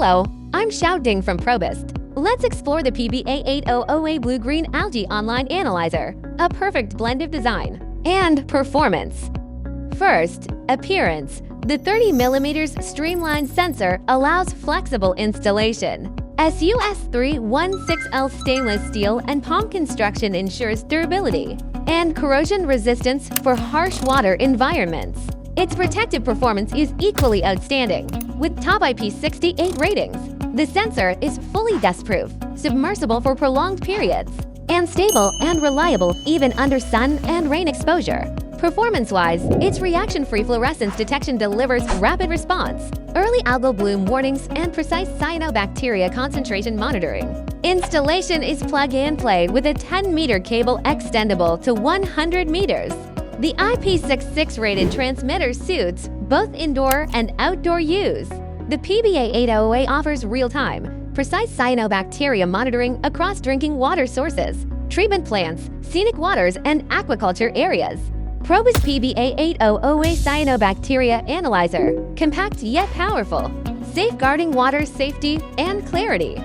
Hello, I'm Xiao Ding from Probest. Let's explore the PBA 800A Blue-Green Algae Online Analyzer, a perfect blend of design and performance. First, appearance. The 30mm streamlined sensor allows flexible installation. SUS316L stainless steel and palm construction ensures durability and corrosion resistance for harsh water environments. Its protective performance is equally outstanding, with top IP68 ratings. The sensor is fully dustproof, submersible for prolonged periods, and stable and reliable even under sun and rain exposure. Performance-wise, its reaction-free fluorescence detection delivers rapid response, early algal bloom warnings, and precise cyanobacteria concentration monitoring. Installation is plug-and-play with a 10-meter cable extendable to 100 meters. The IP66 rated transmitter suits both indoor and outdoor use. The PBA 800A offers real-time, precise cyanobacteria monitoring across drinking water sources, treatment plants, scenic waters, and aquaculture areas. Probest PBA 800A Cyanobacteria Analyzer, compact yet powerful, safeguarding water safety and clarity.